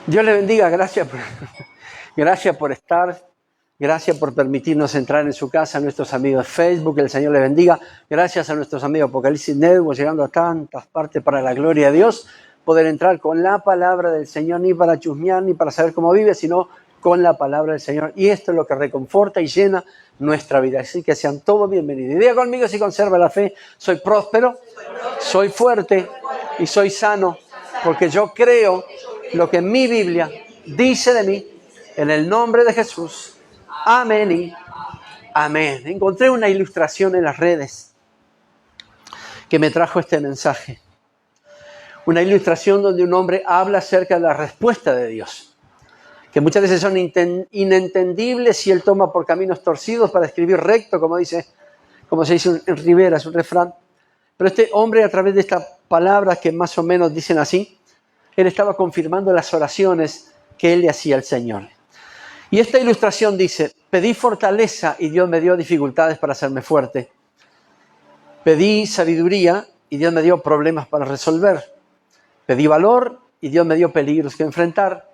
Dios le bendiga, gracias por estar, gracias por permitirnos entrar en su casa, a nuestros amigos de Facebook, que el Señor le bendiga. Gracias a nuestros amigos Apocalipsis Network, llegando a tantas partes para la gloria de Dios, poder entrar con la palabra del Señor, ni para chusmear, ni para saber cómo vive, sino con la palabra del Señor. Y esto es lo que reconforta y llena nuestra vida. Así que sean todos bienvenidos. Y diga conmigo si conserva la fe: soy próspero, soy fuerte y soy sano, porque yo creo lo que mi Biblia dice de mí, en el nombre de Jesús. Amén y amén. Encontré una ilustración en las redes que me trajo este mensaje. Una ilustración donde un hombre habla acerca de la respuesta de Dios, que muchas veces son inentendibles si él toma por caminos torcidos para escribir recto, como se dice en Rivera, es un refrán. Pero este hombre, a través de estas palabras que más o menos dicen así, él estaba confirmando las oraciones que él le hacía al Señor. Y esta ilustración dice: pedí fortaleza y Dios me dio dificultades para hacerme fuerte. Pedí sabiduría y Dios me dio problemas para resolver. Pedí valor y Dios me dio peligros que enfrentar.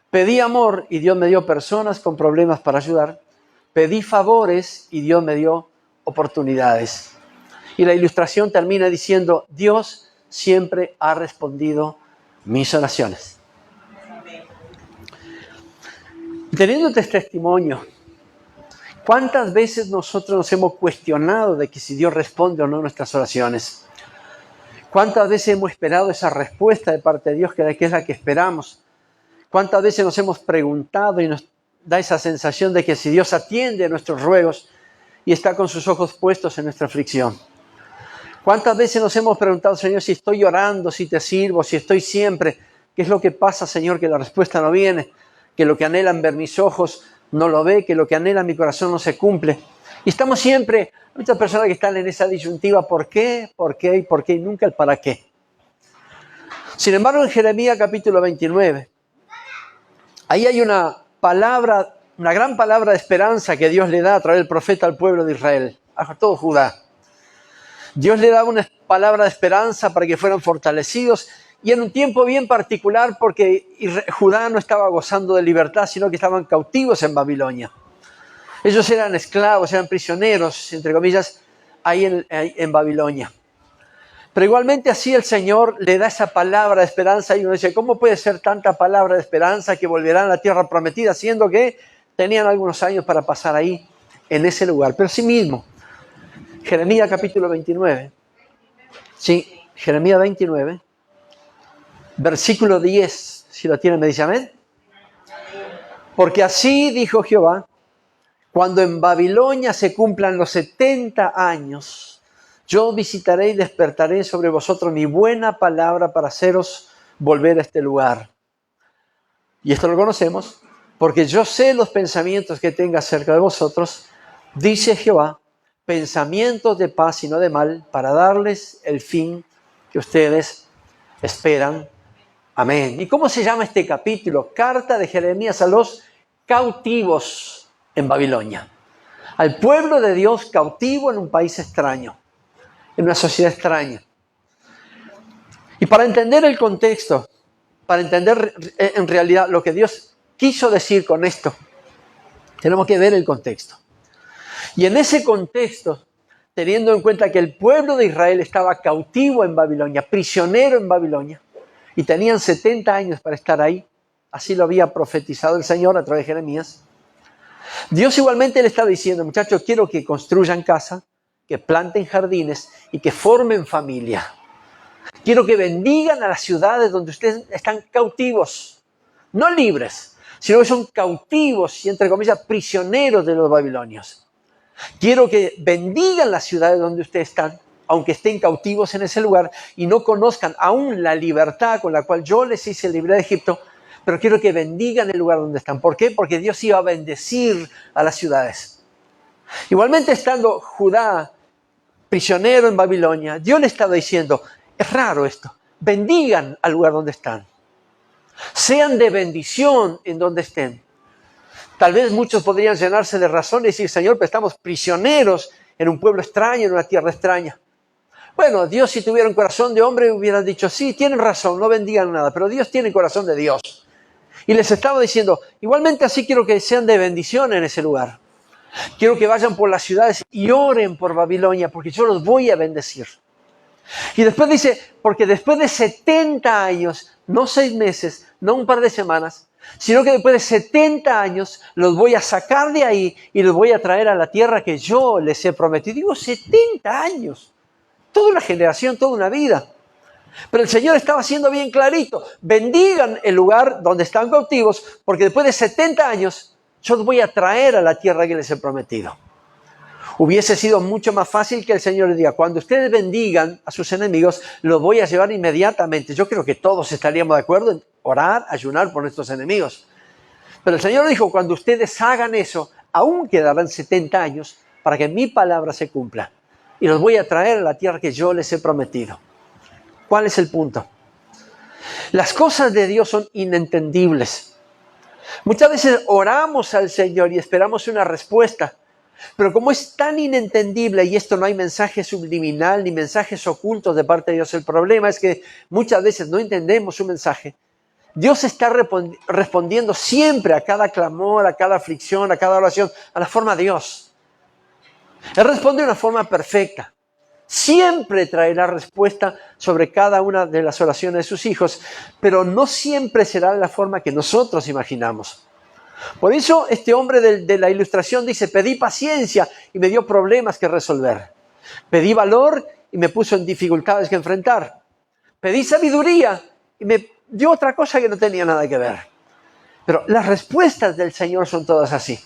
Pedí amor y Dios me dio personas con problemas para ayudar. Pedí favores y Dios me dio oportunidades. Y la ilustración termina diciendo: Dios siempre ha respondido mis oraciones. Teniendo este testimonio, ¿cuántas veces nosotros nos hemos cuestionado de que si Dios responde o no nuestras oraciones? ¿Cuántas veces hemos esperado esa respuesta de parte de Dios, que es la que esperamos? ¿Cuántas veces nos hemos preguntado y nos da esa sensación de que si Dios atiende a nuestros ruegos y está con sus ojos puestos en nuestra aflicción? ¿Cuántas veces nos hemos preguntado: Señor, si estoy orando, si te sirvo, si estoy siempre, ¿qué es lo que pasa, Señor, que la respuesta no viene? Que lo que anhelan ver mis ojos no lo ve, que lo que anhela mi corazón no se cumple. Y estamos siempre, muchas personas que están en esa disyuntiva: ¿por qué? ¿Por qué? ¿Y por qué? Y nunca el para qué. Sin embargo, en Jeremías capítulo 29, ahí hay una palabra, una gran palabra de esperanza que Dios le da a través del profeta al pueblo de Israel, a todo Judá. Dios le daba una palabra de esperanza para que fueran fortalecidos, y en un tiempo bien particular, porque Judá no estaba gozando de libertad, sino que estaban cautivos en Babilonia. Ellos eran esclavos, eran prisioneros, entre comillas, ahí en Babilonia. Pero igualmente así el Señor le da esa palabra de esperanza, y uno dice: ¿cómo puede ser tanta palabra de esperanza que volverán a la tierra prometida, siendo que tenían algunos años para pasar ahí, en ese lugar? Pero sí mismo, Jeremías capítulo 29, sí, Jeremías 29, versículo 10, si lo tienen me dice amén. Porque así dijo Jehová: cuando en Babilonia se cumplan los 70 años, yo visitaré y despertaré sobre vosotros mi buena palabra para haceros volver a este lugar. Y esto lo conocemos, porque yo sé los pensamientos que tenga acerca de vosotros, dice Jehová, pensamientos de paz y no de mal, para darles el fin que ustedes esperan. Amén. ¿Y cómo se llama este capítulo? Carta de Jeremías a los cautivos en Babilonia. Al pueblo de Dios cautivo en un país extraño, en una sociedad extraña. Y para entender el contexto, para entender en realidad lo que Dios quiso decir con esto, tenemos que ver el contexto. Y en ese contexto, teniendo en cuenta que el pueblo de Israel estaba cautivo en Babilonia, prisionero en Babilonia, y tenían 70 años para estar ahí, así lo había profetizado el Señor a través de Jeremías, Dios igualmente le estaba diciendo: muchachos, quiero que construyan casa, que planten jardines y que formen familia. Quiero que bendigan a las ciudades donde ustedes están cautivos, no libres, sino que son cautivos y, entre comillas, prisioneros de los babilonios. Quiero que bendigan las ciudades donde ustedes están, aunque estén cautivos en ese lugar y no conozcan aún la libertad con la cual yo les hice libre de Egipto, pero quiero que bendigan el lugar donde están. ¿Por qué? Porque Dios iba a bendecir a las ciudades. Igualmente, estando Judá prisionero en Babilonia, Dios le estaba diciendo: es raro esto, bendigan al lugar donde están. Sean de bendición en donde estén. Tal vez muchos podrían llenarse de razón y decir: Señor, pero estamos prisioneros en un pueblo extraño, en una tierra extraña. Bueno, Dios, si tuviera un corazón de hombre, hubiera dicho: sí, tienen razón, no bendigan nada. Pero Dios tiene el corazón de Dios. Y les estaba diciendo, igualmente así quiero que sean de bendición en ese lugar. Quiero que vayan por las ciudades y oren por Babilonia, porque yo los voy a bendecir. Y después dice, porque después de 70 años, no 6 meses, no un par de semanas, sino que después de 70 años los voy a sacar de ahí y los voy a traer a la tierra que yo les he prometido. Digo, 70 años, toda una generación, toda una vida. Pero el Señor estaba haciendo bien clarito, bendigan el lugar donde están cautivos, porque después de 70 años yo los voy a traer a la tierra que les he prometido. Hubiese sido mucho más fácil que el Señor les diga, cuando ustedes bendigan a sus enemigos, los voy a llevar inmediatamente. Yo creo que todos estaríamos de acuerdo en orar, ayunar por nuestros enemigos. Pero el Señor dijo, cuando ustedes hagan eso, aún quedarán 70 años para que mi palabra se cumpla. Y los voy a traer a la tierra que yo les he prometido. ¿Cuál es el punto? Las cosas de Dios son inentendibles. Muchas veces oramos al Señor y esperamos una respuesta. Pero como es tan inentendible y esto no hay mensaje subliminal ni mensajes ocultos de parte de Dios, el problema es que muchas veces no entendemos su mensaje. Dios está respondiendo siempre a cada clamor, a cada aflicción, a cada oración, a la forma de Dios. Él responde de una forma perfecta. Siempre traerá respuesta sobre cada una de las oraciones de sus hijos, pero no siempre será de la forma que nosotros imaginamos. Por eso este hombre de la ilustración dice, pedí paciencia y me dio problemas que resolver. Pedí valor y me puso en dificultades que enfrentar. Pedí sabiduría y me dio otra cosa que no tenía nada que ver. Pero las respuestas del Señor son todas así.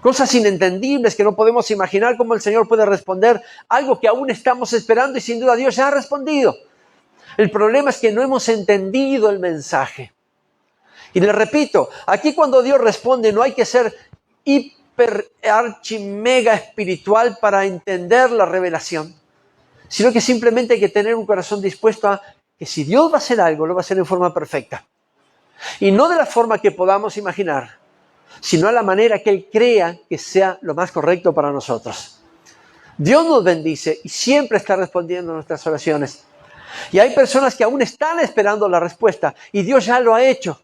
Cosas inentendibles que no podemos imaginar cómo el Señor puede responder algo que aún estamos esperando y sin duda Dios ya ha respondido. El problema es que no hemos entendido el mensaje. Y le repito, aquí cuando Dios responde no hay que ser hiper, archi, mega espiritual para entender la revelación, sino que simplemente hay que tener un corazón dispuesto a que si Dios va a hacer algo, lo va a hacer en forma perfecta. Y no de la forma que podamos imaginar, sino a la manera que Él crea que sea lo más correcto para nosotros. Dios nos bendice y siempre está respondiendo a nuestras oraciones. Y hay personas que aún están esperando la respuesta y Dios ya lo ha hecho.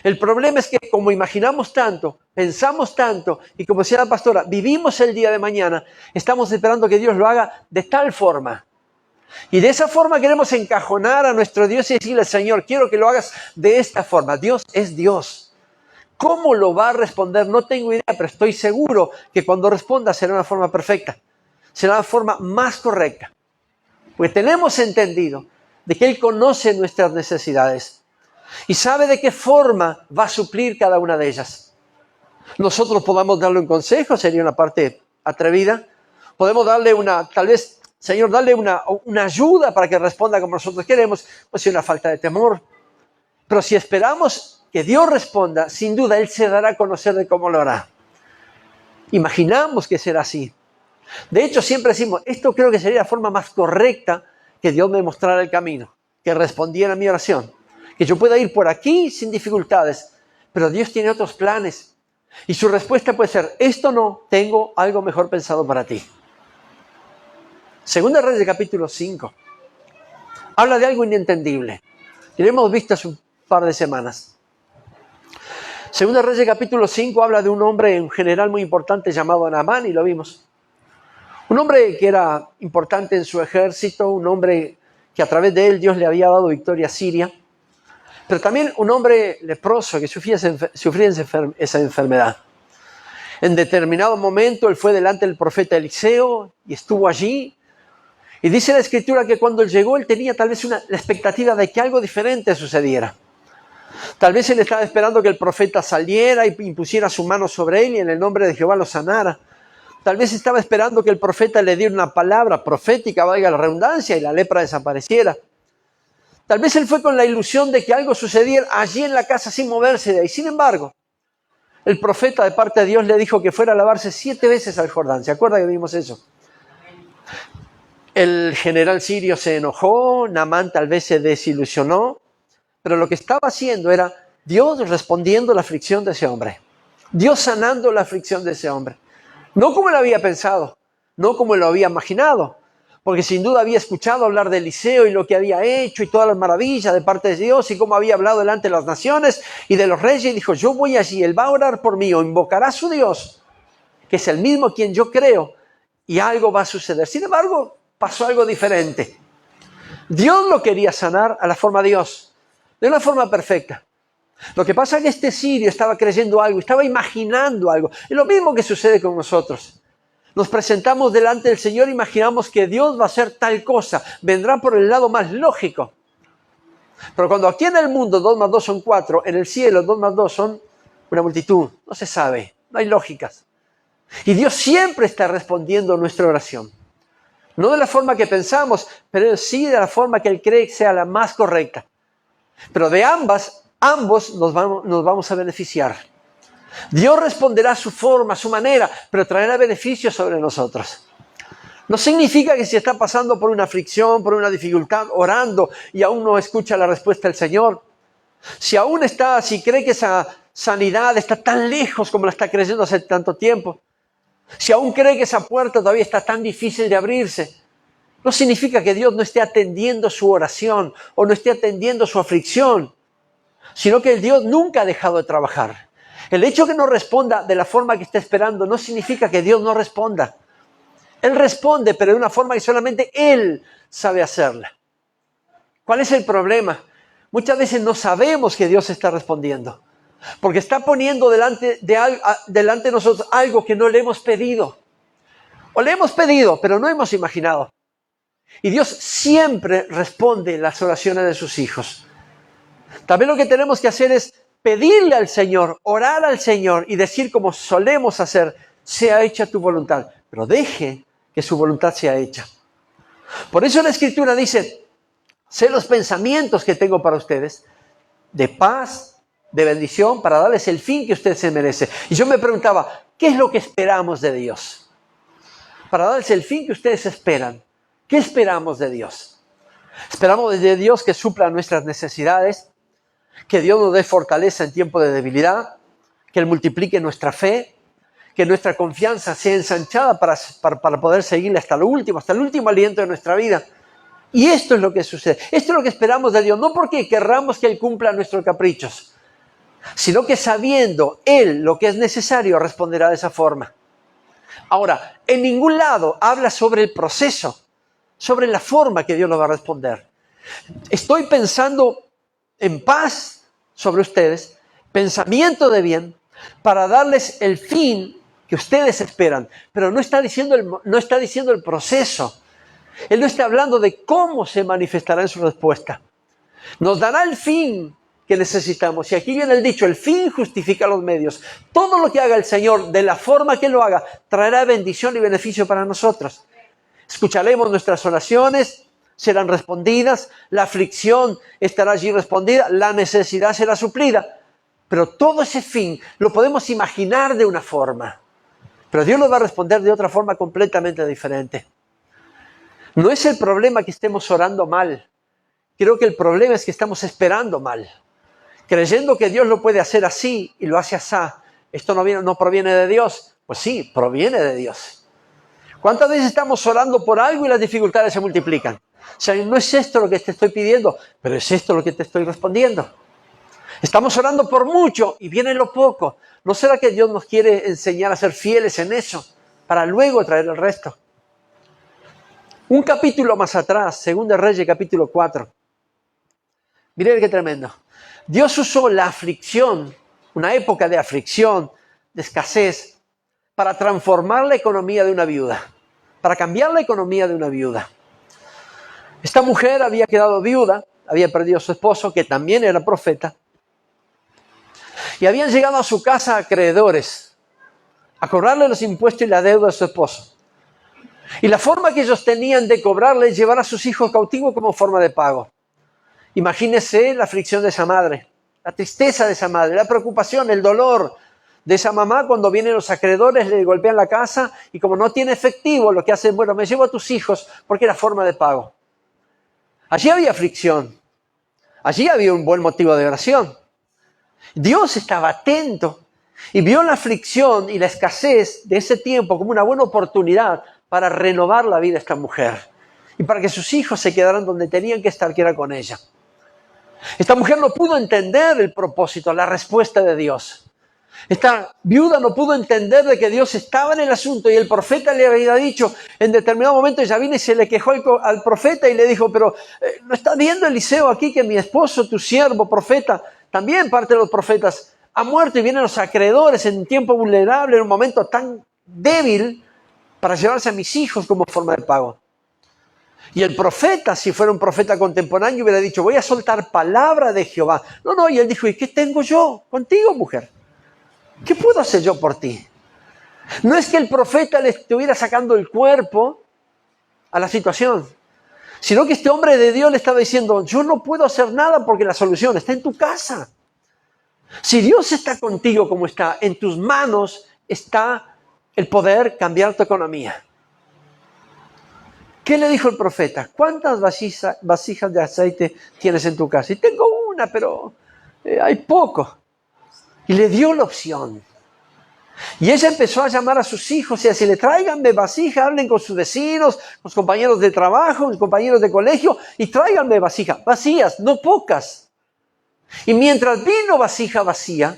El problema es que como imaginamos tanto, pensamos tanto y como decía la pastora, vivimos el día de mañana, estamos esperando que Dios lo haga de tal forma. Y de esa forma queremos encajonar a nuestro Dios y decirle, Señor, quiero que lo hagas de esta forma. Dios es Dios. ¿Cómo lo va a responder? No tengo idea, pero estoy seguro que cuando responda será una forma perfecta. Será la forma más correcta. Porque tenemos entendido de que Él conoce nuestras necesidades y sabe de qué forma va a suplir cada una de ellas. Nosotros podamos darle un consejo, sería una parte atrevida. Podemos darle tal vez, Señor, darle una ayuda para que responda como nosotros queremos, pues es una falta de temor. Pero si esperamos que Dios responda, sin duda Él se dará a conocer de cómo lo hará. Imaginamos que será así. De hecho, siempre decimos, esto creo que sería la forma más correcta que Dios me mostrara el camino, que respondiera a mi oración. Que yo pueda ir por aquí sin dificultades, pero Dios tiene otros planes. Y su respuesta puede ser, esto no, tengo algo mejor pensado para ti. Segunda Reyes capítulo 5. Habla de algo inentendible. Y lo hemos visto hace un par de semanas. Segunda Reyes capítulo 5 habla de un hombre, un general muy importante llamado Naamán, y lo vimos. Un hombre que era importante en su ejército, un hombre que a través de él Dios le había dado victoria a Siria. Pero también un hombre leproso que sufría esa enfermedad. En determinado momento él fue delante del profeta Eliseo y estuvo allí. Y dice la Escritura que cuando él llegó él tenía tal vez la expectativa de que algo diferente sucediera. Tal vez él estaba esperando que el profeta saliera y impusiera su mano sobre él y en el nombre de Jehová lo sanara. Tal vez estaba esperando que el profeta le diera una palabra profética, valga la redundancia, y la lepra desapareciera. Tal vez él fue con la ilusión de que algo sucediera allí en la casa sin moverse de ahí. Sin embargo, el profeta de parte de Dios le dijo que fuera a lavarse 7 veces al Jordán. ¿Se acuerda que vimos eso? El general sirio se enojó, Naamán tal vez se desilusionó, pero lo que estaba haciendo era Dios respondiendo a la aflicción de ese hombre. Dios sanando la aflicción de ese hombre. No como él había pensado, no como él lo había imaginado. porque sin duda había escuchado hablar de Eliseo y lo que había hecho y todas las maravillas de parte de Dios y cómo había hablado delante de las naciones y de los reyes, y dijo, yo voy allí, él va a orar por mí o invocará a su Dios, que es el mismo quien yo creo, y algo va a suceder. Sin embargo, pasó algo diferente. Dios lo quería sanar a la forma de Dios, de una forma perfecta. Lo que pasa es que este sirio estaba creyendo algo, estaba imaginando algo. Es lo mismo que sucede con nosotros. Nos presentamos delante del Señor, imaginamos que Dios va a hacer tal cosa, vendrá por el lado más lógico. Pero cuando aquí en el mundo 2 más 2 son 4, en el cielo 2 más 2 son una multitud. No se sabe, no hay lógicas. Y Dios siempre está respondiendo a nuestra oración. No de la forma que pensamos, pero sí de la forma que Él cree que sea la más correcta. Pero de ambos nos vamos a beneficiar. Dios responderá a su forma, a su manera, pero traerá beneficios sobre nosotros. No significa que si está pasando por una aflicción, por una dificultad, orando y aún no escucha la respuesta del Señor, si cree que esa sanidad está tan lejos como la está creyendo hace tanto tiempo, si aún cree que esa puerta todavía está tan difícil de abrirse, no significa que Dios no esté atendiendo su oración o no esté atendiendo su aflicción, sino que el Dios nunca ha dejado de trabajar. El hecho que no responda de la forma que está esperando no significa que Dios no responda. Él responde, pero de una forma que solamente Él sabe hacerla. ¿Cuál es el problema? Muchas veces no sabemos que Dios está respondiendo, porque está poniendo delante de nosotros algo que no le hemos pedido. O le hemos pedido, pero no hemos imaginado. Y Dios siempre responde las oraciones de sus hijos. También lo que tenemos que hacer es pedirle al Señor, orar al Señor y decir como solemos hacer, sea hecha tu voluntad. Pero deje que su voluntad sea hecha. Por eso la Escritura dice, sé los pensamientos que tengo para ustedes, de paz, de bendición, para darles el fin que ustedes se merecen. Y yo me preguntaba, ¿qué es lo que esperamos de Dios? Para darles el fin que ustedes esperan. ¿Qué esperamos de Dios? Esperamos de Dios que supla nuestras necesidades, que Dios nos dé fortaleza en tiempo de debilidad, que Él multiplique nuestra fe, que nuestra confianza sea ensanchada para poder seguirle hasta el último aliento de nuestra vida. Y esto es lo que sucede. Esto es lo que esperamos de Dios, no porque querramos que Él cumpla nuestros caprichos, sino que sabiendo Él lo que es necesario, responderá de esa forma. Ahora, en ningún lado habla sobre el proceso, sobre la forma que Dios lo va a responder. Estoy pensando en paz sobre ustedes, pensamiento de bien, para darles el fin que ustedes esperan. Pero no está diciendo el proceso. Él no está hablando de cómo se manifestará en su respuesta. Nos dará el fin que necesitamos. Y aquí viene el dicho, el fin justifica los medios. Todo lo que haga el Señor, de la forma que lo haga, traerá bendición y beneficio para nosotros. Escucharemos nuestras oraciones, serán respondidas, la aflicción estará allí respondida, la necesidad será suplida. Pero todo ese fin lo podemos imaginar de una forma. Pero Dios nos va a responder de otra forma completamente diferente. No es el problema que estemos orando mal. Creo que el problema es que estamos esperando mal. Creyendo que Dios lo puede hacer así y lo hace así. ¿Esto no proviene de Dios? Pues sí, proviene de Dios. ¿Cuántas veces estamos orando por algo y las dificultades se multiplican? O sea, no es esto lo que te estoy pidiendo, pero es esto lo que te estoy respondiendo. Estamos orando por mucho y viene lo poco. ¿No será que Dios nos quiere enseñar a ser fieles en eso para luego traer el resto? Un capítulo más atrás, 2 Reyes capítulo 4. Miren qué tremendo. Dios usó la aflicción, una época de aflicción, de escasez, para transformar la economía de una viuda, para cambiar la economía de una viuda. Esta mujer había quedado viuda, había perdido a su esposo, que también era profeta, y habían llegado a su casa acreedores a cobrarle los impuestos y la deuda de su esposo. Y la forma que ellos tenían de cobrarle es llevar a sus hijos cautivos como forma de pago. Imagínese la aflicción de esa madre, la tristeza de esa madre, la preocupación, el dolor de esa mamá cuando vienen los acreedores, le golpean la casa y como no tiene efectivo, lo que hacen, bueno, me llevo a tus hijos porque era forma de pago. Allí había aflicción, allí había un buen motivo de oración. Dios estaba atento y vio la aflicción y la escasez de ese tiempo como una buena oportunidad para renovar la vida de esta mujer. y para que sus hijos se quedaran donde tenían que estar, que era con ella. Esta mujer no pudo entender el propósito, la respuesta de Dios. Esta viuda no pudo entender de que Dios estaba en el asunto y el profeta le había dicho, en determinado momento ella vino y se le quejó al profeta y le dijo, pero ¿no está viendo Eliseo aquí que mi esposo, tu siervo, profeta, también parte de los profetas, ha muerto y vienen los acreedores en un tiempo vulnerable, en un momento tan débil para llevarse a mis hijos como forma de pago? Y el profeta, si fuera un profeta contemporáneo, hubiera dicho, voy a soltar palabra de Jehová. No, y él dijo, ¿y qué tengo yo contigo, mujer? ¿Qué puedo hacer yo por ti? No es que el profeta le estuviera sacando el cuerpo a la situación, sino que este hombre de Dios le estaba diciendo, yo no puedo hacer nada porque la solución está en tu casa. Si Dios está contigo como está, en tus manos está el poder cambiar tu economía. ¿Qué le dijo el profeta? ¿Cuántas vasijas de aceite tienes en tu casa? Y tengo una, pero hay poco. Y le dio la opción. Y ella empezó a llamar a sus hijos y a decirle, tráiganme vasija, hablen con sus vecinos, con sus compañeros de trabajo, con sus compañeros de colegio, y tráiganme vasija, vacías, no pocas. Y mientras vino vasija vacía,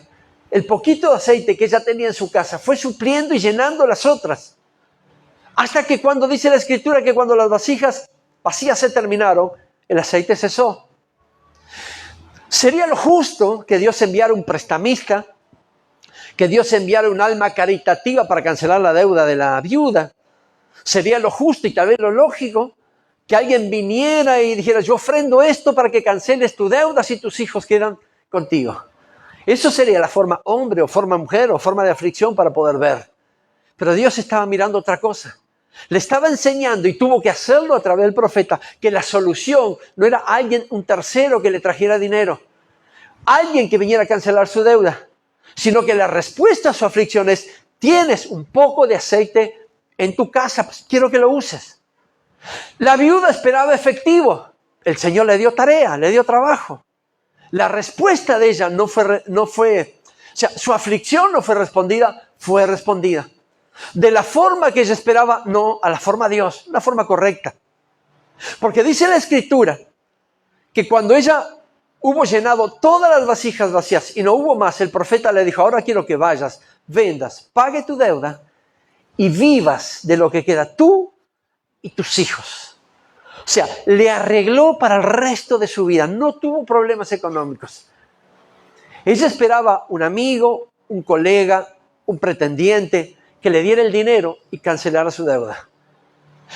el poquito de aceite que ella tenía en su casa fue supliendo y llenando las otras. Hasta que cuando dice la Escritura que cuando las vasijas vacías se terminaron, el aceite cesó. Sería lo justo que Dios enviara un prestamista, que Dios enviara un alma caritativa para cancelar la deuda de la viuda. Sería lo justo y tal vez lo lógico que alguien viniera y dijera, yo ofrendo esto para que canceles tu deuda si tus hijos quedan contigo. Eso sería la forma hombre o forma mujer o forma de aflicción para poder ver. Pero Dios estaba mirando otra cosa. Le estaba enseñando, y tuvo que hacerlo a través del profeta, que la solución no era alguien, un tercero que le trajera dinero, alguien que viniera a cancelar su deuda, sino que la respuesta a su aflicción es, tienes un poco de aceite en tu casa, pues quiero que lo uses. La viuda esperaba efectivo, el Señor le dio tarea, le dio trabajo. La respuesta de ella no fue, o sea, su aflicción no fue respondida, fue respondida. De la forma que ella esperaba, no, a la forma de Dios, la forma correcta. Porque dice la Escritura que cuando ella hubo llenado todas las vasijas vacías y no hubo más, el profeta le dijo, ahora quiero que vayas, vendas, pague tu deuda y vivas de lo que queda tú y tus hijos. O sea, le arregló para el resto de su vida, no tuvo problemas económicos. Ella esperaba un amigo, un colega, un pretendiente, que le diera el dinero y cancelara su deuda.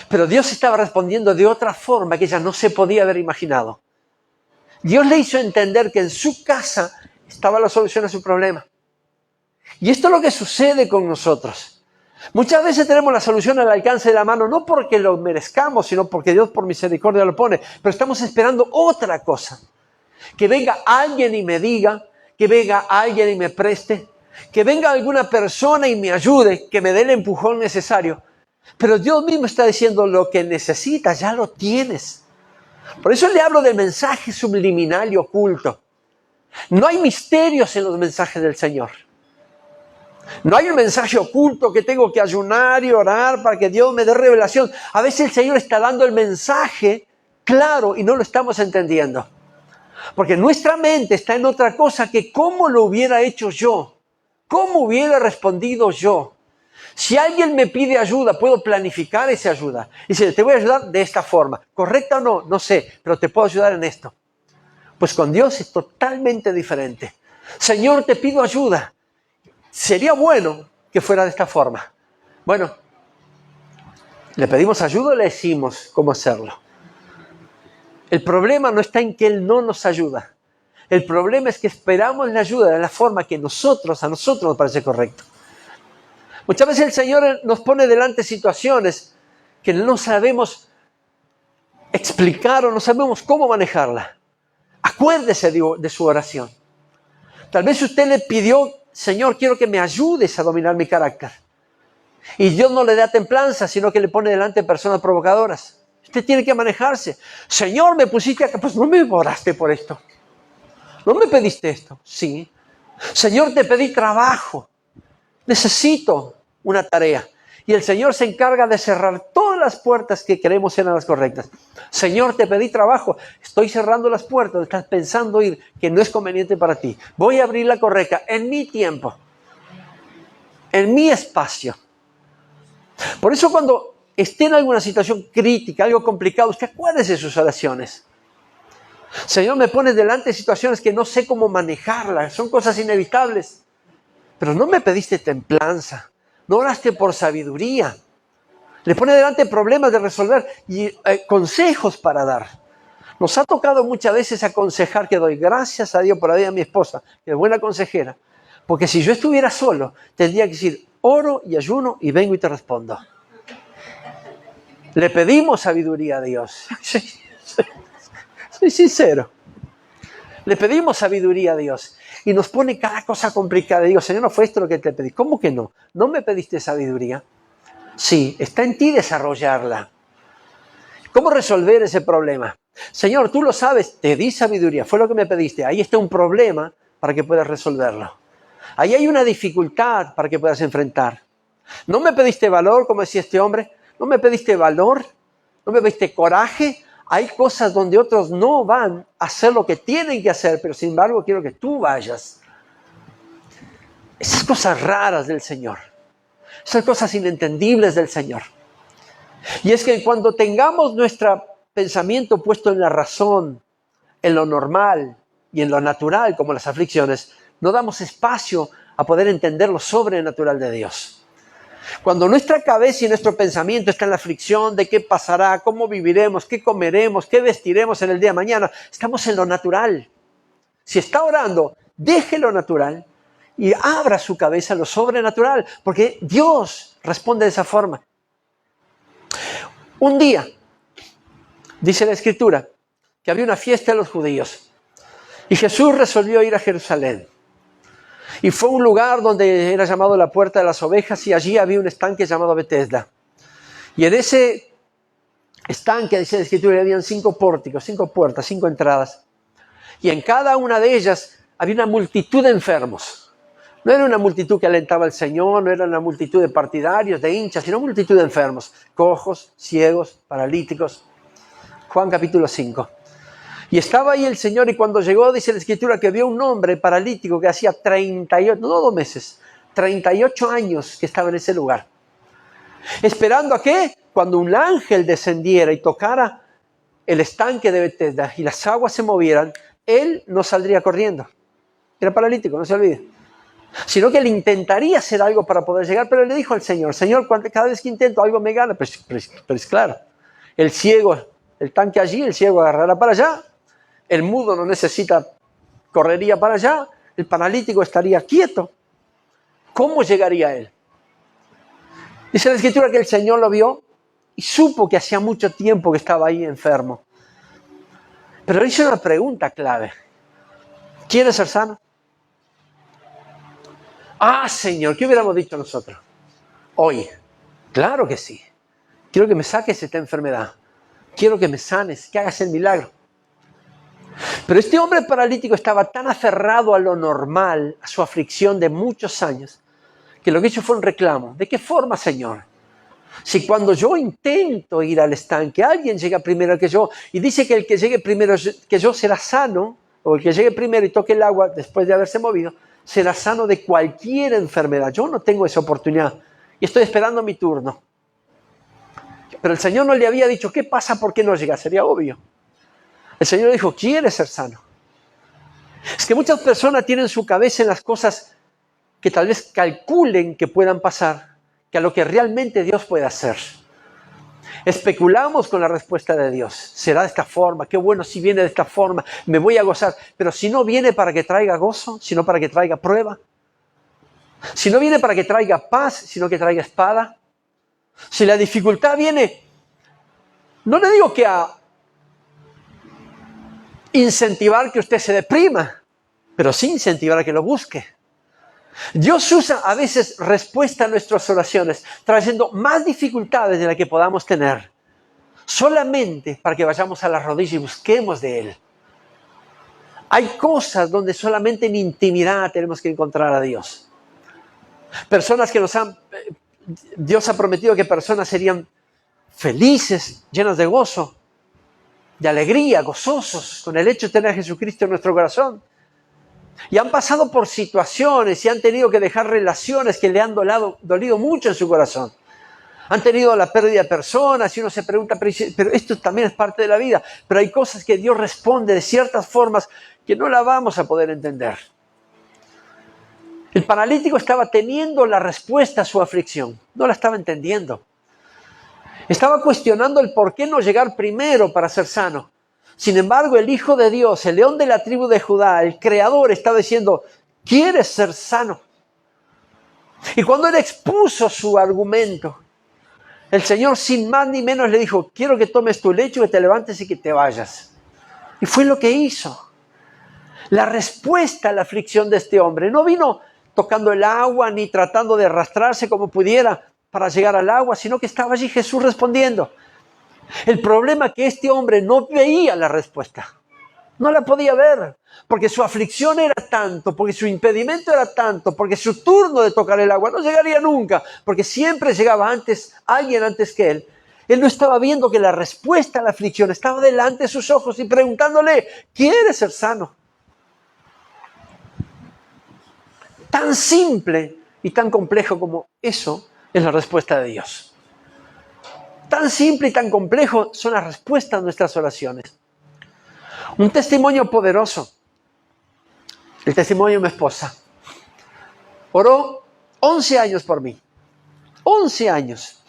Pero Dios estaba respondiendo de otra forma que ella no se podía haber imaginado. Dios le hizo entender que en su casa estaba la solución a su problema. Y esto es lo que sucede con nosotros. Muchas veces tenemos la solución al alcance de la mano, no porque lo merezcamos, sino porque Dios por misericordia lo pone. Pero estamos esperando otra cosa. Que venga alguien y me diga, que venga alguien y me preste, que venga alguna persona y me ayude, que me dé el empujón necesario. Pero Dios mismo está diciendo, lo que necesitas ya lo tienes. Por eso le hablo del mensaje subliminal y oculto. No hay misterios en los mensajes del Señor. No hay un mensaje oculto que tengo que ayunar y orar para que Dios me dé revelación. A veces el Señor está dando el mensaje claro y no lo estamos entendiendo. Porque nuestra mente está en otra cosa que cómo lo hubiera hecho yo. ¿Cómo hubiera respondido yo? Si alguien me pide ayuda, puedo planificar esa ayuda. Y si te voy a ayudar de esta forma. ¿Correcta o no? No sé, pero te puedo ayudar en esto. Pues con Dios es totalmente diferente. Señor, te pido ayuda. Sería bueno que fuera de esta forma. Bueno, le pedimos ayuda o le decimos cómo hacerlo. El problema no está en que Él no nos ayuda. El problema es que esperamos la ayuda de la forma que a nosotros nos parece correcto. Muchas veces el Señor nos pone delante situaciones que no sabemos explicar o no sabemos cómo manejarla. Acuérdese de su oración. Tal vez usted le pidió, Señor, quiero que me ayudes a dominar mi carácter. Y Dios no le da templanza, sino que le pone delante personas provocadoras. Usted tiene que manejarse. Señor, me pusiste acá, pues no me oraste por esto. ¿No me pediste esto? Sí. Señor, te pedí trabajo. Necesito una tarea. Y el Señor se encarga de cerrar todas las puertas que creemos eran las correctas. Señor, te pedí trabajo, estoy cerrando las puertas, estás pensando ir, que no es conveniente para ti. Voy a abrir la correcta en mi tiempo, en mi espacio. Por eso cuando esté en alguna situación crítica, algo complicado, usted acuérdese de sus oraciones. Señor, me pones delante de situaciones que no sé cómo manejarlas, son cosas inevitables. Pero no me pediste templanza, no oraste por sabiduría. Le pone delante problemas de resolver y consejos para dar. Nos ha tocado muchas veces aconsejar, que doy gracias a Dios por la vida de mi esposa, que es buena consejera. Porque si yo estuviera solo, tendría que decir, oro y ayuno y vengo y te respondo. Le pedimos sabiduría a Dios. Soy sincero. Le pedimos sabiduría a Dios y nos pone cada cosa complicada. Digo, Señor, no fue esto lo que te pedí. ¿Cómo que no? ¿No me pediste sabiduría? Sí, está en ti desarrollarla. ¿Cómo resolver ese problema? Señor, tú lo sabes, te di sabiduría, fue lo que me pediste. Ahí está un problema para que puedas resolverlo. Ahí hay una dificultad para que puedas enfrentar. ¿No me pediste valor, como decía este hombre? ¿No me pediste valor? ¿No me pediste coraje? Hay cosas donde otros no van a hacer lo que tienen que hacer, pero sin embargo quiero que tú vayas. Esas cosas raras del Señor. Esas cosas inentendibles del Señor. Y es que cuando tengamos nuestro pensamiento puesto en la razón, en lo normal y en lo natural, como las aflicciones, no damos espacio a poder entender lo sobrenatural de Dios. Cuando nuestra cabeza y nuestro pensamiento está en la aflicción de qué pasará, cómo viviremos, qué comeremos, qué vestiremos en el día de mañana, estamos en lo natural. Si está orando, deje lo natural y abra su cabeza a lo sobrenatural, porque Dios responde de esa forma. Un día, dice la Escritura, que había una fiesta de los judíos y Jesús resolvió ir a Jerusalén. Y fue un lugar donde era llamado la Puerta de las Ovejas y allí había un estanque llamado Betesda. Y en ese estanque, dice la Escritura, habían 5 pórticos, 5 puertas, 5 entradas. Y en cada una de ellas había una multitud de enfermos. No era una multitud que alentaba al Señor, no era una multitud de partidarios, de hinchas, sino una multitud de enfermos, cojos, ciegos, paralíticos. Juan capítulo 5. Y estaba ahí el Señor y cuando llegó, dice la Escritura, que vio un hombre paralítico que hacía 38, no 2 meses, 38 años que estaba en ese lugar. Esperando a que cuando un ángel descendiera y tocara el estanque de Betesda y las aguas se movieran, él no saldría corriendo. Era paralítico, no se olvide. Sino que él intentaría hacer algo para poder llegar, pero le dijo al Señor, Señor, cada vez que intento algo me gana. Pero es claro, el ciego, el tanque allí, el ciego agarrará para allá. El mudo no necesita, correría para allá. El paralítico estaría quieto. ¿Cómo llegaría él? Dice la Escritura que el Señor lo vio y supo que hacía mucho tiempo que estaba ahí enfermo. Pero le hizo una pregunta clave. ¿Quieres ser sano? Ah, Señor, ¿qué hubiéramos dicho nosotros? Hoy, claro que sí. Quiero que me saques esta enfermedad. Quiero que me sanes, que hagas el milagro. Pero este hombre paralítico estaba tan aferrado a lo normal, a su aflicción de muchos años, que lo que hizo fue un reclamo. ¿De qué forma, Señor? Si cuando yo intento ir al estanque, alguien llega primero que yo y dice que el que llegue primero que yo será sano, o el que llegue primero y toque el agua después de haberse movido, será sano de cualquier enfermedad. Yo no tengo esa oportunidad y estoy esperando mi turno. Pero el Señor no le había dicho, ¿qué pasa? ¿Por qué no llega? Sería obvio. El Señor le dijo, ¿quieres ser sano? Es que muchas personas tienen su cabeza en las cosas que tal vez calculen que puedan pasar, que a lo que realmente Dios puede hacer. Especulamos con la respuesta de Dios. Será de esta forma, qué bueno si viene de esta forma, me voy a gozar. Pero si no viene para que traiga gozo, sino para que traiga prueba. Si no viene para que traiga paz, sino que traiga espada. Si la dificultad viene, no le digo que a incentivar que usted se deprima, pero sí incentivar a que lo busque. Dios usa a veces respuesta a nuestras oraciones, trayendo más dificultades de las que podamos tener, solamente para que vayamos a la rodilla y busquemos de Él. Hay cosas donde solamente en intimidad tenemos que encontrar a Dios. Personas que Dios ha prometido que personas serían felices, llenos de gozo, de alegría, gozosos con el hecho de tener a Jesucristo en nuestro corazón. Y han pasado por situaciones y han tenido que dejar relaciones que le han dolido mucho en su corazón. Han tenido la pérdida de personas y uno se pregunta, pero esto también es parte de la vida. Pero hay cosas que Dios responde de ciertas formas que no la vamos a poder entender. El paralítico estaba teniendo la respuesta a su aflicción, no la estaba entendiendo. Estaba cuestionando el por qué no llegar primero para ser sano. Sin embargo, el Hijo de Dios, el león de la tribu de Judá, el Creador, estaba diciendo, ¿quieres ser sano? Y cuando él expuso su argumento, el Señor sin más ni menos le dijo, quiero que tomes tu lecho, que te levantes y que te vayas. Y fue lo que hizo. La respuesta a la aflicción de este hombre no vino tocando el agua ni tratando de arrastrarse como pudiera para llegar al agua, sino que estaba allí Jesús respondiendo. El problema es que este hombre no veía la respuesta. No la podía ver, porque su aflicción era tanto, porque su impedimento era tanto, porque su turno de tocar el agua no llegaría nunca, porque siempre llegaba alguien antes que él. Él no estaba viendo que la respuesta a la aflicción estaba delante de sus ojos y preguntándole, ¿quieres ser sano? Tan simple y tan complejo como eso es la respuesta de Dios. Tan simple y tan complejo son las respuestas a nuestras oraciones. Un testimonio poderoso. El testimonio de mi esposa. Oró 11 años por mí. 11 años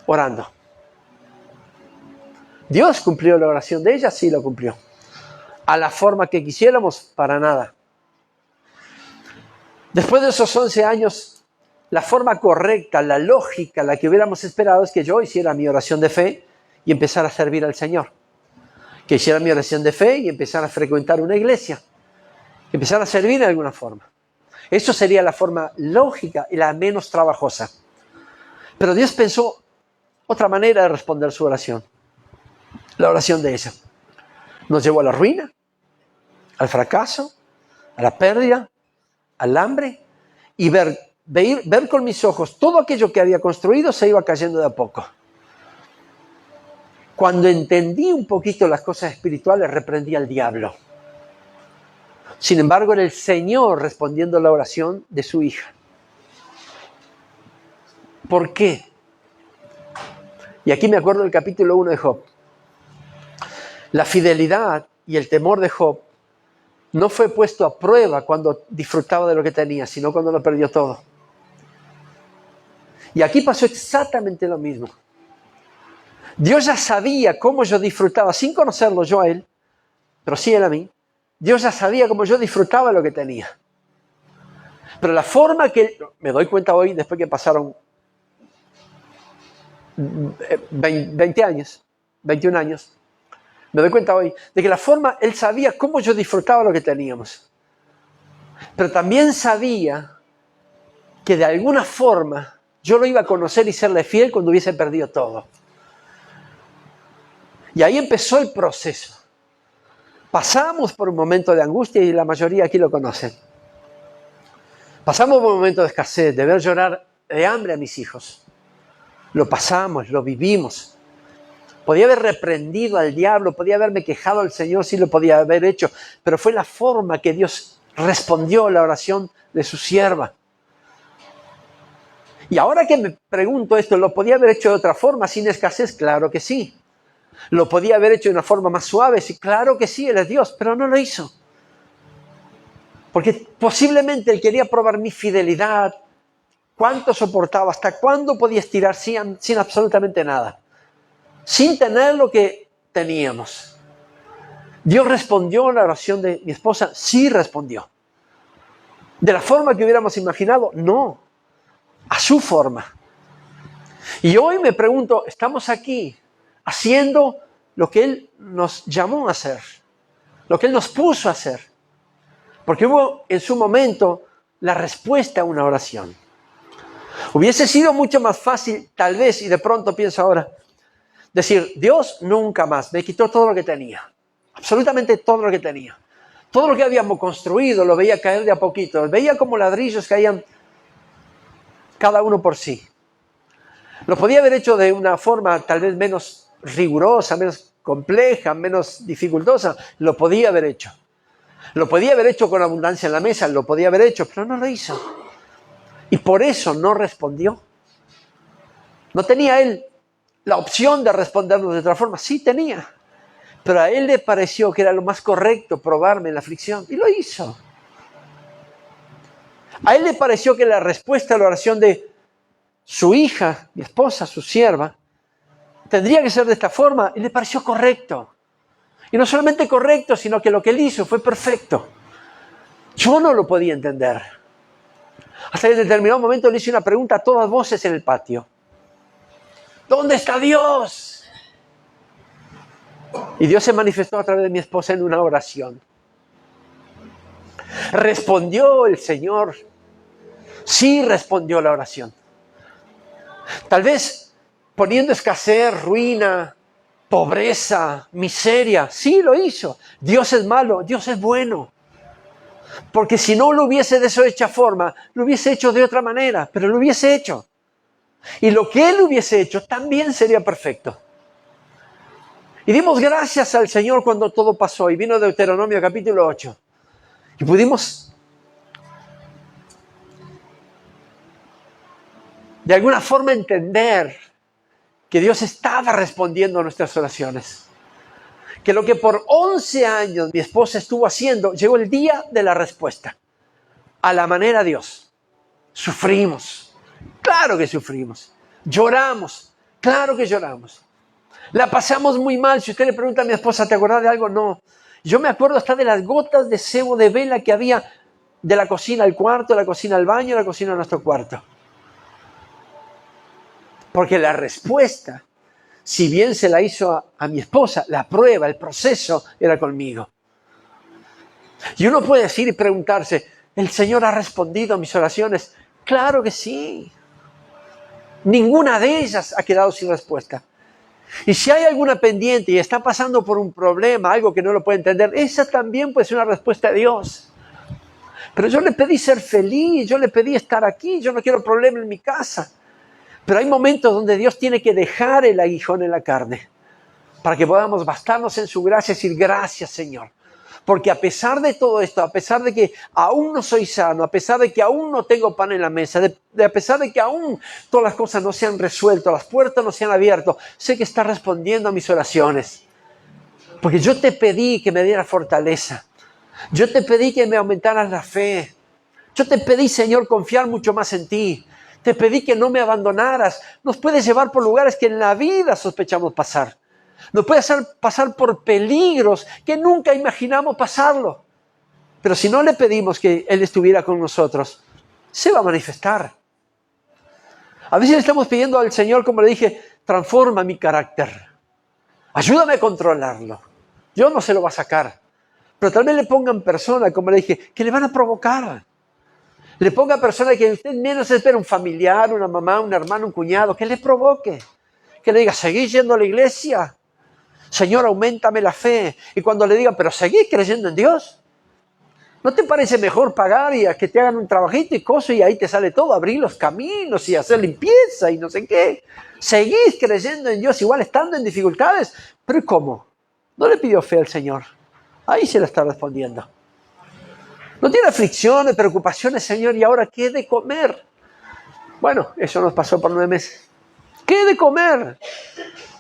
orando. ¿Dios cumplió la oración de ella? Sí, lo cumplió. ¿A la forma que quisiéramos? Para nada. Después de esos 11 años, la forma correcta, la lógica, la que hubiéramos esperado es que yo hiciera mi oración de fe y empezara a servir al Señor. Que hiciera mi oración de fe y empezara a frecuentar una iglesia. Que empezara a servir de alguna forma. Eso sería la forma lógica y la menos trabajosa. Pero Dios pensó otra manera de responder su oración. La oración de ella. Nos llevó a la ruina, al fracaso, a la pérdida, al hambre y ver con mis ojos todo aquello que había construido se iba cayendo de a poco. Cuando entendí un poquito las cosas espirituales, reprendí al diablo. Sin embargo, era el Señor respondiendo a la oración de su hija. ¿Por qué? Y aquí me acuerdo del capítulo 1 de Job. La fidelidad y el temor de Job no fue puesto a prueba cuando disfrutaba de lo que tenía, sino cuando lo perdió todo. Y aquí pasó exactamente lo mismo. Dios ya sabía cómo yo disfrutaba, sin conocerlo yo a él, pero sí él a mí. Dios ya sabía cómo yo disfrutaba lo que tenía. Pero la forma que, me doy cuenta hoy, después que pasaron 20 años, 21 años, me doy cuenta hoy de que la forma, él sabía cómo yo disfrutaba lo que teníamos. Pero también sabía que de alguna forma yo lo iba a conocer y serle fiel cuando hubiese perdido todo. Y ahí empezó el proceso. Pasamos por un momento de angustia y la mayoría aquí lo conocen. Pasamos por un momento de escasez, de ver llorar de hambre a mis hijos. Lo pasamos, lo vivimos. Podía haber reprendido al diablo, podía haberme quejado al Señor, sí lo podía haber hecho, pero fue la forma que Dios respondió a la oración de su sierva. Y ahora que me pregunto esto, ¿lo podía haber hecho de otra forma, sin escasez? Claro que sí. ¿Lo podía haber hecho de una forma más suave? Sí, claro que sí, Él es Dios, pero no lo hizo. Porque posiblemente Él quería probar mi fidelidad, cuánto soportaba, hasta cuándo podía estirar sin absolutamente nada. Sin tener lo que teníamos. Dios respondió a la oración de mi esposa, sí respondió. ¿De la forma que hubiéramos imaginado? No, a su forma. Y hoy me pregunto, estamos aquí haciendo lo que Él nos llamó a hacer, lo que Él nos puso a hacer. Porque hubo en su momento la respuesta a una oración. Hubiese sido mucho más fácil, tal vez, y de pronto pienso ahora, decir, Dios nunca más, me quitó todo lo que tenía, absolutamente todo lo que tenía. Todo lo que habíamos construido lo veía caer de a poquito, veía como ladrillos caían cada uno por sí. Lo podía haber hecho de una forma tal vez menos rigurosa, menos compleja, menos dificultosa. Lo podía haber hecho. Lo podía haber hecho con abundancia en la mesa, lo podía haber hecho, pero no lo hizo. Y por eso no respondió. No tenía él la opción de respondernos de otra forma. Sí tenía. Pero a él le pareció que era lo más correcto probarme en la aflicción. Y lo hizo. A él le pareció que la respuesta a la oración de su hija, mi esposa, su sierva, tendría que ser de esta forma. Y le pareció correcto. Y no solamente correcto, sino que lo que él hizo fue perfecto. Yo no lo podía entender. Hasta que en determinado momento le hice una pregunta a todas voces en el patio. ¿Dónde está Dios? Y Dios se manifestó a través de mi esposa en una oración. ¿Respondió el Señor? Sí, respondió la oración. Tal vez poniendo escasez, ruina, pobreza, miseria. Sí, lo hizo. Dios es malo, Dios es bueno. Porque si no lo hubiese de esa hecha forma, lo hubiese hecho de otra manera, pero lo hubiese hecho. Y lo que Él hubiese hecho también sería perfecto. Y dimos gracias al Señor cuando todo pasó. Y vino Deuteronomio capítulo 8. Y pudimos de alguna forma entender que Dios estaba respondiendo a nuestras oraciones. Que lo que por 11 años mi esposa estuvo haciendo, llegó el día de la respuesta. A la manera de Dios. Sufrimos. Claro que sufrimos. Lloramos. Claro que lloramos. La pasamos muy mal. Si usted le pregunta a mi esposa, ¿te acuerdas de algo? No. Yo me acuerdo hasta de las gotas de sebo de vela que había de la cocina al cuarto, de la cocina al baño, de la cocina a nuestro cuarto. Porque la respuesta, si bien se la hizo a mi esposa, la prueba, el proceso era conmigo. Y uno puede decir y preguntarse, ¿el Señor ha respondido a mis oraciones? Claro que sí. Ninguna de ellas ha quedado sin respuesta. Y si hay alguna pendiente y está pasando por un problema, algo que no lo puede entender, esa también puede ser una respuesta de Dios. Pero yo le pedí ser feliz, yo le pedí estar aquí, yo no quiero problema en mi casa. Pero hay momentos donde Dios tiene que dejar el aguijón en la carne para que podamos bastarnos en su gracia y decir gracias, Señor. Porque a pesar de todo esto, a pesar de que aún no soy sano, a pesar de que aún no tengo pan en la mesa, a pesar de que aún todas las cosas no se han resuelto, las puertas no se han abierto, sé que estás respondiendo a mis oraciones. Porque yo te pedí que me dieras fortaleza. Yo te pedí que me aumentaras la fe. Yo te pedí, Señor, confiar mucho más en ti. Te pedí que no me abandonaras. Nos puedes llevar por lugares que en la vida sospechamos pasar. Nos puede hacer pasar por peligros que nunca imaginamos pasarlo. Pero si no le pedimos que Él estuviera con nosotros, se va a manifestar. A veces le estamos pidiendo al Señor, como le dije, transforma mi carácter. Ayúdame a controlarlo. Yo no se lo va a sacar. Pero tal vez le pongan personas, como le dije, que le van a provocar. Le ponga personas que usted menos espera, un familiar, una mamá, un hermano, un cuñado, que le provoque. Que le diga, ¿seguís yendo a la iglesia? Señor, auméntame la fe. Y cuando le diga, pero ¿seguís creyendo en Dios? ¿No te parece mejor pagar y a que te hagan un trabajito y cosas y ahí te sale todo? Abrir los caminos y hacer limpieza y no sé qué. ¿Seguís creyendo en Dios igual estando en dificultades? ¿Pero cómo? ¿No le pidió fe al Señor? Ahí se le está respondiendo. No tiene aflicciones, preocupaciones, Señor, ¿y ahora qué he de comer? Bueno, eso nos pasó por 9 meses. ¿Qué he de comer?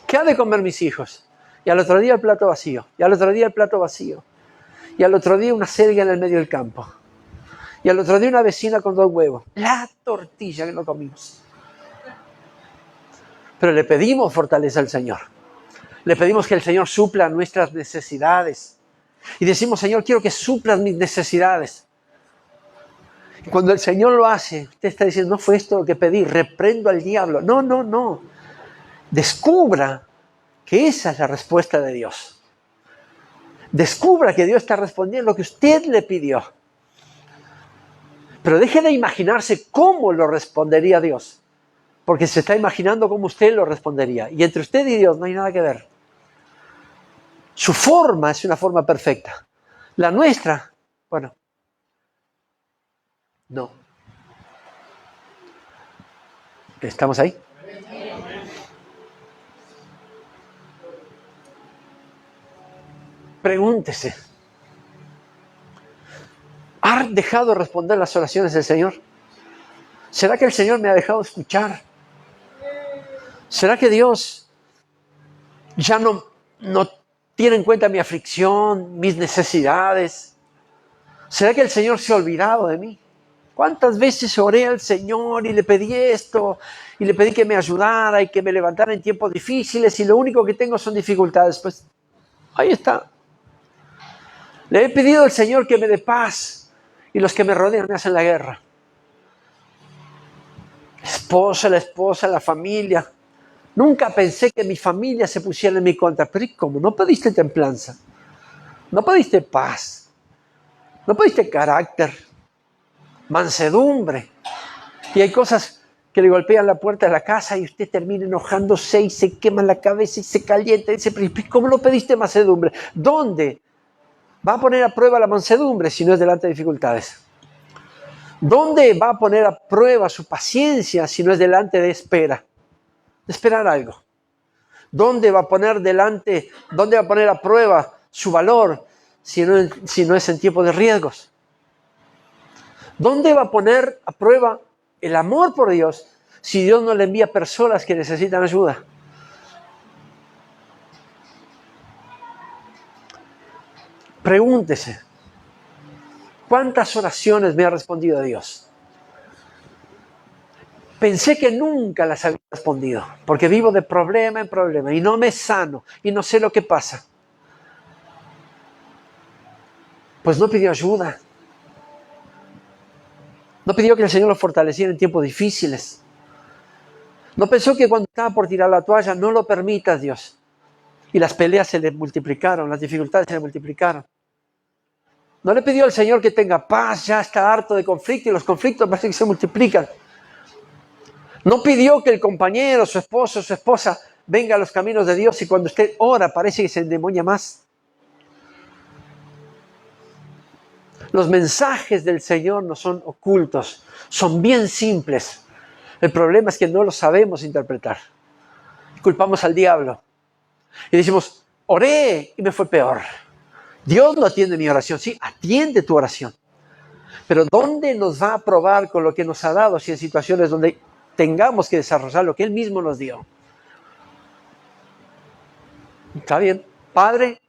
¿Qué ha de comer mis hijos? Y al otro día el plato vacío. Y al otro día el plato vacío. Y al otro día una selga en el medio del campo. Y al otro día una vecina con 2 huevos. La tortilla que no comimos. Pero le pedimos fortaleza al Señor. Le pedimos que el Señor supla nuestras necesidades. Y decimos, Señor, quiero que suplas mis necesidades. Y cuando el Señor lo hace, usted está diciendo, no fue esto lo que pedí, reprendo al diablo. No, no, no. Descubra que esa es la respuesta de Dios. Descubra que Dios está respondiendo lo que usted le pidió. Pero deje de imaginarse cómo lo respondería Dios. Porque se está imaginando cómo usted lo respondería. Y entre usted y Dios no hay nada que ver. Su forma es una forma perfecta. La nuestra, bueno, no. ¿Estamos ahí? Pregúntese, ¿ha dejado de responder las oraciones del Señor? ¿Será que el Señor me ha dejado de escuchar? ¿Será que Dios ya no tiene en cuenta mi aflicción, mis necesidades? ¿Será que el Señor se ha olvidado de mí? ¿Cuántas veces oré al Señor y le pedí esto, y le pedí que me ayudara y que me levantara en tiempos difíciles, y lo único que tengo son dificultades? Pues ahí está. Le he pedido al Señor que me dé paz, y los que me rodean me hacen la guerra. La esposa, la familia. Nunca pensé que mi familia se pusiera en mi contra. Pero ¿y cómo? ¿No pediste templanza? ¿No pediste paz? ¿No pediste carácter? Mansedumbre. Y hay cosas que le golpean la puerta de la casa y usted termina enojándose y se quema la cabeza y se calienta y dice, pero ¿cómo no pediste mansedumbre? ¿Dónde va a poner a prueba la mansedumbre si no es delante de dificultades? ¿Dónde va a poner a prueba su paciencia si no es delante de espera? De esperar algo. ¿Dónde va a poner a prueba su valor si no es en tiempo de riesgos? ¿Dónde va a poner a prueba el amor por Dios si Dios no le envía personas que necesitan ayuda? Pregúntese, ¿cuántas oraciones me ha respondido Dios? Pensé que nunca las había respondido, porque vivo de problema en problema y no me sano y no sé lo que pasa. Pues no pidió ayuda. No pidió que el Señor lo fortaleciera en tiempos difíciles. No pensó que cuando estaba por tirar la toalla, no lo permitas, Dios. Y las peleas se le multiplicaron, las dificultades se le multiplicaron. No le pidió al Señor que tenga paz, ya está harto de conflicto y los conflictos parece que se multiplican. No pidió que el compañero, su esposo, su esposa venga a los caminos de Dios y cuando usted ora parece que se endemonia más. Los mensajes del Señor no son ocultos, son bien simples. El problema es que no los sabemos interpretar. Culpamos al diablo y decimos, oré y me fue peor. Dios no atiende mi oración. Sí, atiende tu oración. Pero ¿dónde nos va a probar con lo que nos ha dado si en situaciones donde tengamos que desarrollar lo que Él mismo nos dio? ¿Está bien? Padre,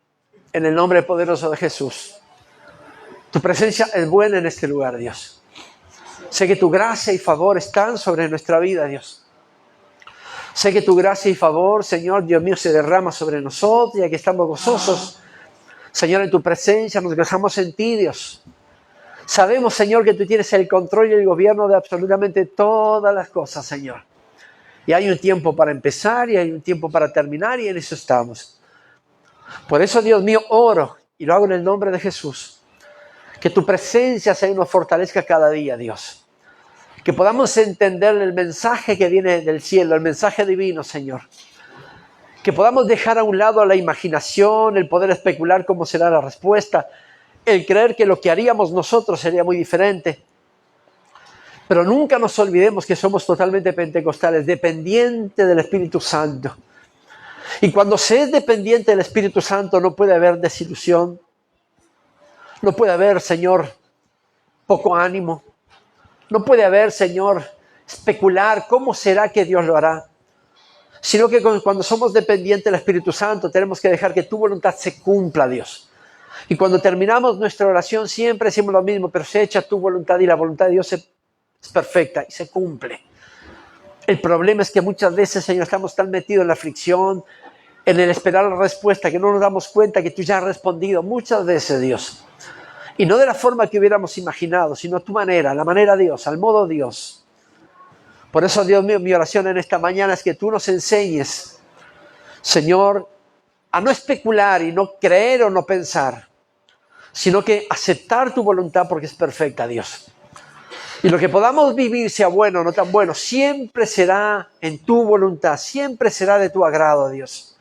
en el nombre poderoso de Jesús, tu presencia es buena en este lugar, Dios. Sé que tu gracia y favor están sobre nuestra vida, Dios. Sé que tu gracia y favor, Señor, Dios mío, se derrama sobre nosotros, ya que estamos gozosos. Señor, en tu presencia nos gozamos en ti, Dios. Sabemos, Señor, que tú tienes el control y el gobierno de absolutamente todas las cosas, Señor. Y hay un tiempo para empezar y hay un tiempo para terminar y en eso estamos. Por eso, Dios mío, oro y lo hago en el nombre de Jesús. Que tu presencia, Señor, nos fortalezca cada día, Dios. Que podamos entender el mensaje que viene del cielo, el mensaje divino, Señor. Que podamos dejar a un lado la imaginación, el poder especular cómo será la respuesta, el creer que lo que haríamos nosotros sería muy diferente. Pero nunca nos olvidemos que somos totalmente pentecostales, dependientes del Espíritu Santo. Y cuando se es dependiente del Espíritu Santo no puede haber desilusión, no puede haber, Señor, poco ánimo. No puede haber, Señor, especular cómo será que Dios lo hará. Sino que cuando somos dependientes del Espíritu Santo tenemos que dejar que tu voluntad se cumpla, Dios. Y cuando terminamos nuestra oración siempre decimos lo mismo, pero se echa tu voluntad y la voluntad de Dios es perfecta y se cumple. El problema es que muchas veces, Señor, estamos tan metidos en la aflicción, en el esperar la respuesta, que no nos damos cuenta que tú ya has respondido muchas veces, Dios. Y no de la forma que hubiéramos imaginado, sino a tu manera, a la manera de Dios, al modo de Dios. Por eso, Dios mío, mi oración en esta mañana es que tú nos enseñes, Señor, a no especular y no creer o no pensar, sino que aceptar tu voluntad porque es perfecta, Dios. Y lo que podamos vivir, sea bueno o no tan bueno, siempre será en tu voluntad, siempre será de tu agrado, Dios.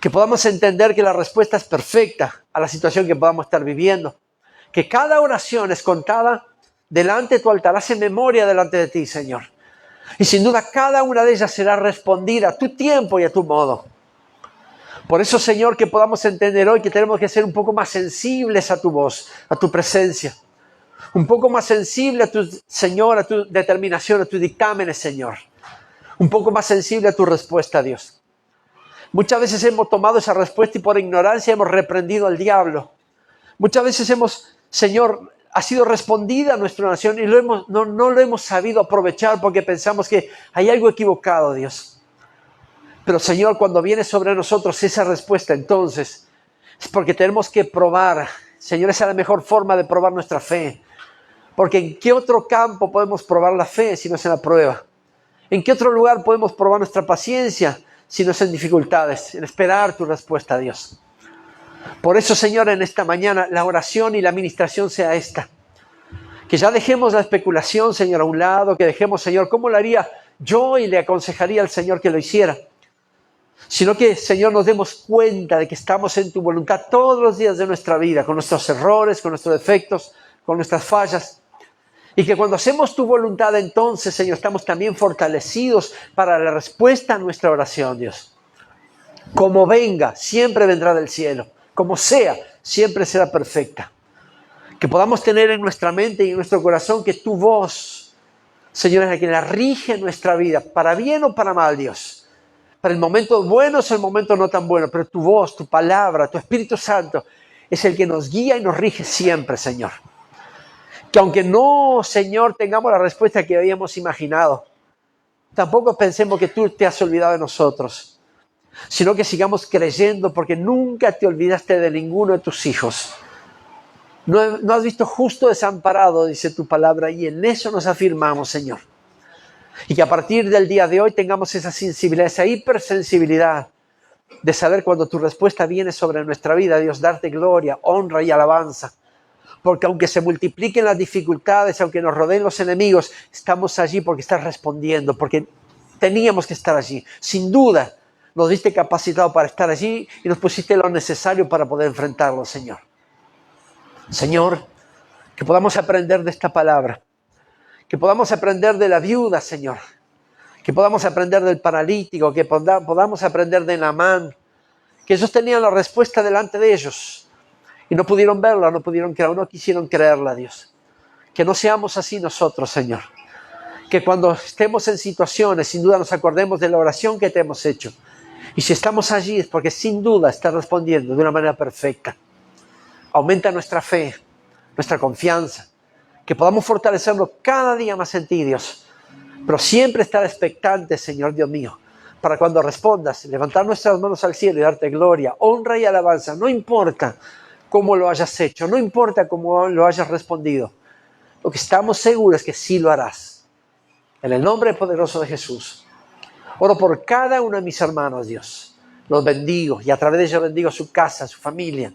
Que podamos entender que la respuesta es perfecta a la situación que podamos estar viviendo. Que cada oración es contada delante de tu altar, hace memoria delante de ti, Señor. Y sin duda cada una de ellas será respondida a tu tiempo y a tu modo. Por eso, Señor, que podamos entender hoy que tenemos que ser un poco más sensibles a tu voz, a tu presencia. Un poco más sensible a tu, Señor, a tu determinación, a tus dictámenes, Señor. Un poco más sensible a tu respuesta, Dios. Muchas veces hemos tomado esa respuesta y por ignorancia hemos reprendido al diablo. Muchas veces Señor, ha sido respondida nuestra oración y no lo hemos sabido aprovechar porque pensamos que hay algo equivocado, Dios. Pero, Señor, cuando viene sobre nosotros esa respuesta, entonces es porque tenemos que probar. Señor, esa es la mejor forma de probar nuestra fe. Porque ¿en qué otro campo podemos probar la fe si no es en la prueba? ¿En qué otro lugar podemos probar nuestra paciencia si no es en dificultades? En esperar tu respuesta, Dios. Por eso, Señor, en esta mañana la oración y la administración sea esta. Que ya dejemos la especulación, Señor, a un lado. Que dejemos, Señor, ¿cómo lo haría yo? Y le aconsejaría al Señor que lo hiciera. Sino que, Señor, nos demos cuenta de que estamos en tu voluntad todos los días de nuestra vida, con nuestros errores, con nuestros defectos, con nuestras fallas. Y que cuando hacemos tu voluntad, entonces, Señor, estamos también fortalecidos para la respuesta a nuestra oración, Dios. Como venga, siempre vendrá del cielo. Como sea, siempre será perfecta. Que podamos tener en nuestra mente y en nuestro corazón que tu voz, Señor, es la que la rige nuestra vida, para bien o para mal, Dios. Para el momento bueno es el momento no tan bueno, pero tu voz, tu palabra, tu Espíritu Santo es el que nos guía y nos rige siempre, Señor. Que aunque no, Señor, tengamos la respuesta que habíamos imaginado, tampoco pensemos que tú te has olvidado de nosotros, sino que sigamos creyendo porque nunca te olvidaste de ninguno de tus hijos. No has visto justo desamparado, dice tu palabra, y en eso nos afirmamos, Señor. Y que a partir del día de hoy tengamos esa sensibilidad, esa hipersensibilidad de saber cuando tu respuesta viene sobre nuestra vida, Dios, darte gloria, honra y alabanza. Porque aunque se multipliquen las dificultades, aunque nos rodeen los enemigos, estamos allí porque estás respondiendo, porque teníamos que estar allí. Sin duda, nos diste capacitado para estar allí y nos pusiste lo necesario para poder enfrentarlo, Señor. Señor, que podamos aprender de esta palabra, que podamos aprender de la viuda, Señor, que podamos aprender del paralítico, que podamos aprender de Naamán, que ellos tenían la respuesta delante de ellos y no pudieron verla, no pudieron creerla, no quisieron creerla, Dios. Que no seamos así nosotros, Señor. Que cuando estemos en situaciones, sin duda nos acordemos de la oración que te hemos hecho. Y si estamos allí es porque sin duda estás respondiendo de una manera perfecta. Aumenta nuestra fe, nuestra confianza. Que podamos fortalecerlo cada día más en ti, Dios. Pero siempre estar expectante, Señor Dios mío, para cuando respondas, levantar nuestras manos al cielo y darte gloria, honra y alabanza. No importa cómo lo hayas hecho, no importa cómo lo hayas respondido. Lo que estamos seguros es que sí lo harás. En el nombre poderoso de Jesús. Oro por cada uno de mis hermanos, Dios. Los bendigo y a través de ellos bendigo su casa, su familia.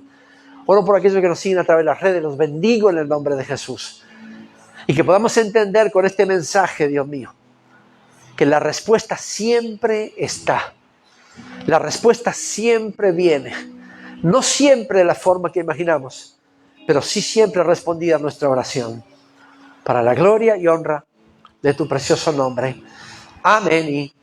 Oro por aquellos que nos siguen a través de las redes. Los bendigo en el nombre de Jesús. Y que podamos entender con este mensaje, Dios mío, que la respuesta siempre está. La respuesta siempre viene. No siempre de la forma que imaginamos, pero sí siempre respondida a nuestra oración. Para la gloria y honra de tu precioso nombre. Amén y